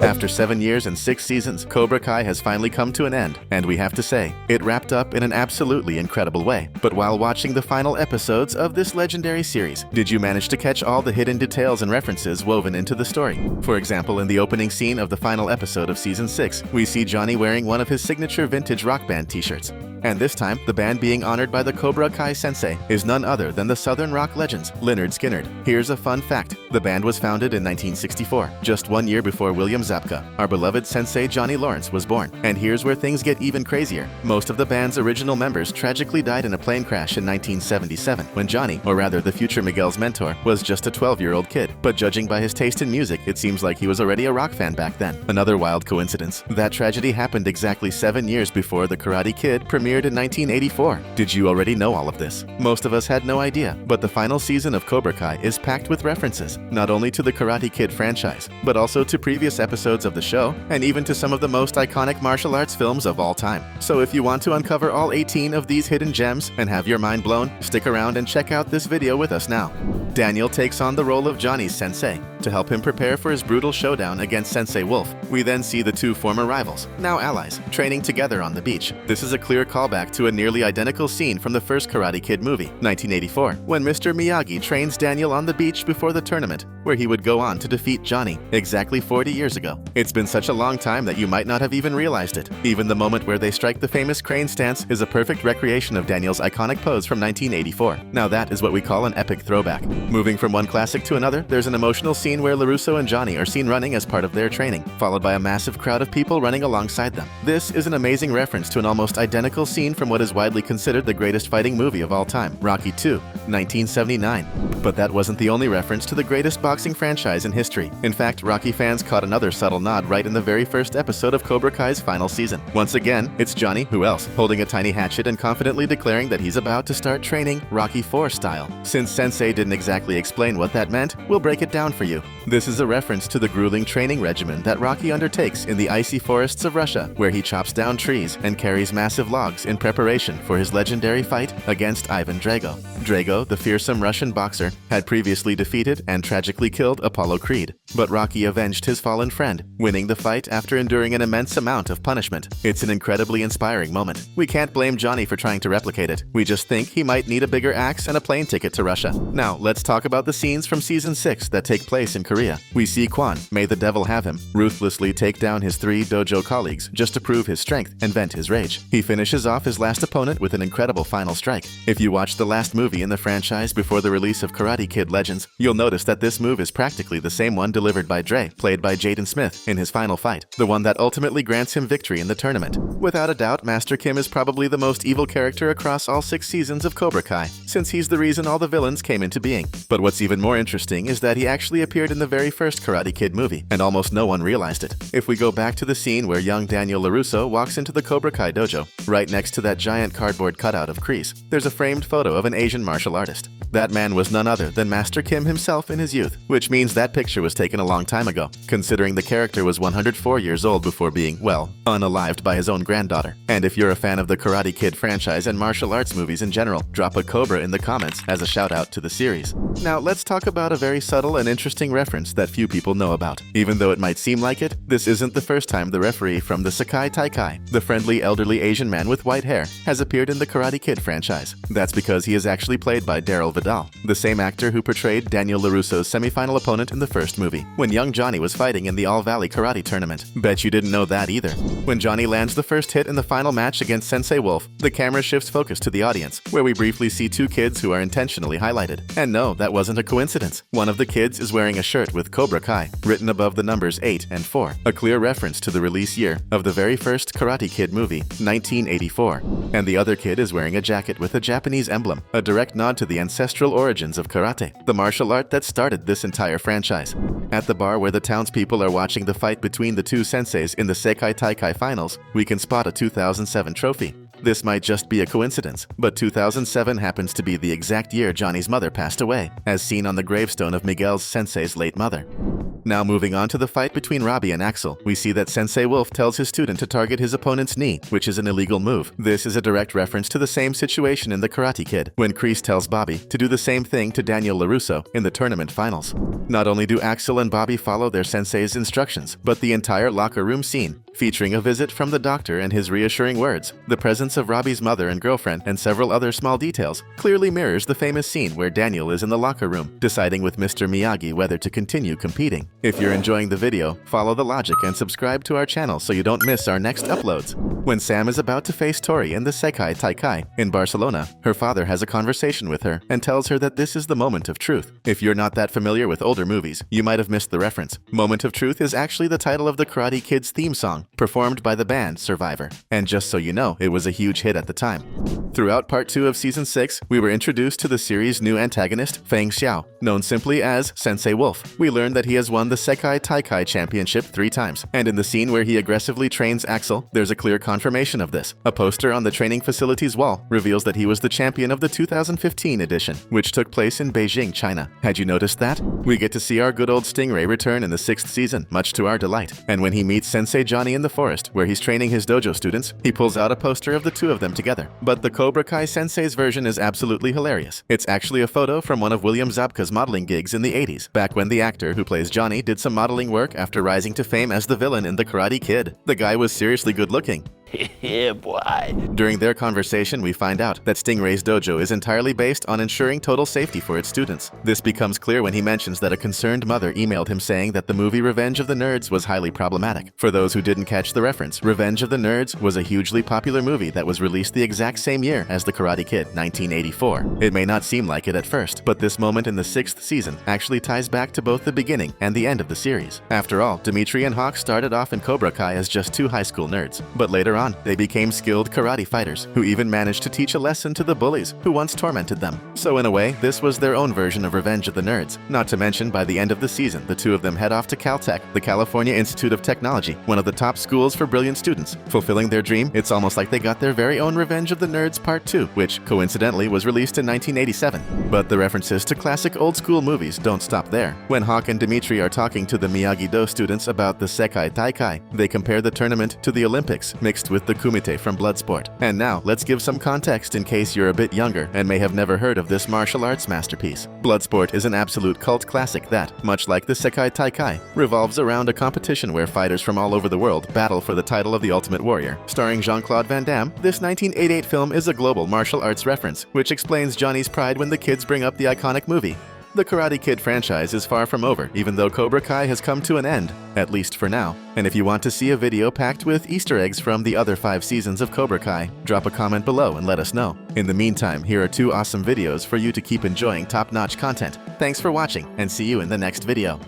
After 7 years and 6 seasons, Cobra Kai has finally come to an end, and we have to say, it wrapped up in an absolutely incredible way. But while watching the final episodes of this legendary series, did you manage to catch all the hidden details and references woven into the story? For example, in the opening scene of the final episode of Season 6, we see Johnny wearing one of his signature vintage rock band t-shirts. And this time, the band being honored by the Cobra Kai sensei is none other than the Southern rock legends, Lynyrd Skynyrd. Here's a fun fact. The band was founded in 1964, just 1 year before William Zabka, our beloved sensei Johnny Lawrence, was born. And here's where things get even crazier. Most of the band's original members tragically died in a plane crash in 1977, when Johnny, or rather the future Miguel's mentor, was just a 12-year-old kid. But judging by his taste in music, it seems like he was already a rock fan back then. Another wild coincidence. That tragedy happened exactly 7 years before The Karate Kid premiered in 1984. Did you already know all of this? Most of us had no idea, but the final season of Cobra Kai is packed with references, not only to the Karate Kid franchise, but also to previous episodes of the show, and even to some of the most iconic martial arts films of all time. So if you want to uncover all 18 of these hidden gems and have your mind blown, stick around and check out this video with us now. Daniel takes on the role of Johnny's sensei to help him prepare for his brutal showdown against Sensei Wolf. We then see the two former rivals, now allies, training together on the beach. This is a clear callback to a nearly identical scene from the first Karate Kid movie, 1984, when Mr. Miyagi trains Daniel on the beach before the tournament, where he would go on to defeat Johnny exactly 40 years ago. It's been such a long time that you might not have even realized it. Even the moment where they strike the famous crane stance is a perfect recreation of Daniel's iconic pose from 1984. Now that is what we call an epic throwback. Moving from one classic to another, there's an emotional scene where LaRusso and Johnny are seen running as part of their training, followed by a massive crowd of people running alongside them. This is an amazing reference to an almost identical scene from what is widely considered the greatest fighting movie of all time, Rocky II, 1979. But that wasn't the only reference to the greatest boxing franchise in history. In fact, Rocky fans caught another subtle nod right in the very first episode of Cobra Kai's final season. Once again, it's Johnny, who else, holding a tiny hatchet and confidently declaring that he's about to start training Rocky IV style. Since Sensei didn't exactly explain what that meant, we'll break it down for you. This is a reference to the grueling training regimen that Rocky undertakes in the icy forests of Russia, where he chops down trees and carries massive logs in preparation for his legendary fight against Ivan Drago. Drago, the fearsome Russian boxer, had previously defeated and tragically killed Apollo Creed, but Rocky avenged his fallen friend, winning the fight after enduring an immense amount of punishment. It's an incredibly inspiring moment. We can't blame Johnny for trying to replicate it. We just think he might need a bigger axe and a plane ticket to Russia. Now, let's talk about the scenes from Season 6 that take place in Korea. We see Kwon, may the devil have him, ruthlessly take down his 3 dojo colleagues just to prove his strength and vent his rage. He finishes off his last opponent with an incredible final strike. If you watched the last movie in the franchise before the release of Karate Kid Legends, you'll notice that this move is practically the same one delivered by Dre, played by Jaden Smith, in his final fight, the one that ultimately grants him victory in the tournament. Without a doubt, Master Kim is probably the most evil character across all 6 seasons of Cobra Kai, since he's the reason all the villains came into being. But what's even more interesting is that he actually appeared in the very first Karate Kid movie, and almost no one realized it. If we go back to the scene where young Daniel LaRusso walks into the Cobra Kai dojo, right next to that giant cardboard cutout of Kreese, there's a framed photo of an Asian martial artist. That man was none other than Master Kim himself in his youth, which means that picture was taken a long time ago, considering the character was 104 years old before being, well, unalived by his own granddaughter. And if you're a fan of the Karate Kid franchise and martial arts movies in general, drop a Cobra in the comments as a shout out to the series. Now let's talk about a very subtle and interesting reference that few people know about. Even though it might seem like it, this isn't the first time the referee from the Sekai Taikai, the friendly elderly Asian man with white hair, has appeared in the Karate Kid franchise. That's because he is actually played by Daryl Vidal, the same actor who portrayed Daniel LaRusso's semi-final opponent in the first movie, when young Johnny was fighting in the All-Valley Karate Tournament. Bet you didn't know that either. When Johnny lands the first hit in the final match against Sensei Wolf, the camera shifts focus to the audience, where we briefly see 2 kids who are intentionally highlighted. And no, that wasn't a coincidence. One of the kids is wearing a shirt with Cobra Kai, written above the numbers 8 and 4, a clear reference to the release year of the very first Karate Kid movie, 1984. And the other kid is wearing a jacket with a Japanese emblem, a direct nod to the ancestral origins of karate, the martial art that started this entire franchise. At the bar where the townspeople are watching the fight between the 2 senseis in the Sekai Taikai finals, we can spot a 2007 trophy. This might just be a coincidence, but 2007 happens to be the exact year Johnny's mother passed away, as seen on the gravestone of Miguel's sensei's late mother. Now moving on to the fight between Robbie and Axel, we see that Sensei Wolf tells his student to target his opponent's knee, which is an illegal move. This is a direct reference to the same situation in The Karate Kid, when Kreese tells Bobby to do the same thing to Daniel LaRusso in the tournament finals. Not only do Axel and Bobby follow their sensei's instructions, but the entire locker room scene, featuring a visit from the doctor and his reassuring words, the presence of Robbie's mother and girlfriend, and several other small details, clearly mirrors the famous scene where Daniel is in the locker room, deciding with Mr. Miyagi whether to continue competing. If you're enjoying the video, follow the logic and subscribe to our channel so you don't miss our next uploads. When Sam is about to face Tori in the Sekai Taikai in Barcelona, her father has a conversation with her and tells her that this is the moment of truth. If you're not that familiar with older movies, you might have missed the reference. Moment of Truth is actually the title of the Karate Kid's theme song, performed by the band Survivor. And just so you know, it was a huge hit at the time. Throughout Part 2 of Season 6, we were introduced to the series' new antagonist, Feng Xiao, known simply as Sensei Wolf. We learned that he has won the Sekai Taikai Championship 3 times, and in the scene where he aggressively trains Axel, there's a clear confirmation of this. A poster on the training facility's wall reveals that he was the champion of the 2015 edition, which took place in Beijing, China. Had you noticed that? We get to see our good old Stingray return in the 6th season, much to our delight. And when he meets Sensei Johnny in the forest, where he's training his dojo students, he pulls out a poster of the two of them together. But the Cobra Kai Sensei's version is absolutely hilarious. It's actually a photo from one of William Zabka's modeling gigs in the 80s, back when the actor who plays Johnny did some modeling work after rising to fame as the villain in The Karate Kid. The guy was seriously good looking. Yeah, boy. During their conversation, we find out that Stingray's dojo is entirely based on ensuring total safety for its students. This becomes clear when he mentions that a concerned mother emailed him saying that the movie Revenge of the Nerds was highly problematic. For those who didn't catch the reference, Revenge of the Nerds was a hugely popular movie that was released the exact same year as The Karate Kid, 1984. It may not seem like it at first, but this moment in the 6th season actually ties back to both the beginning and the end of the series. After all, Dimitri and Hawk started off in Cobra Kai as just 2 high school nerds, but later on, they became skilled karate fighters who even managed to teach a lesson to the bullies who once tormented them. So in a way, this was their own version of Revenge of the Nerds. Not to mention, by the end of the season, the two of them head off to Caltech, the California Institute of Technology, one of the top schools for brilliant students. Fulfilling their dream, it's almost like they got their very own Revenge of the Nerds Part 2, which coincidentally was released in 1987. But the references to classic old school movies don't stop there. When Hawk and Dimitri are talking to the Miyagi-Do students about the Sekai Taikai, they compare the tournament to the Olympics mixed with the Kumite from Bloodsport. And now, let's give some context in case you're a bit younger and may have never heard of this martial arts masterpiece. Bloodsport is an absolute cult classic that, much like the Sekai Taikai, revolves around a competition where fighters from all over the world battle for the title of the Ultimate Warrior. Starring Jean-Claude Van Damme, this 1988 film is a global martial arts reference, which explains Johnny's pride when the kids bring up the iconic movie. The Karate Kid franchise is far from over, even though Cobra Kai has come to an end, at least for now. And if you want to see a video packed with Easter eggs from the other 5 seasons of Cobra Kai, drop a comment below and let us know. In the meantime, here are 2 awesome videos for you to keep enjoying top-notch content. Thanks for watching, and see you in the next video.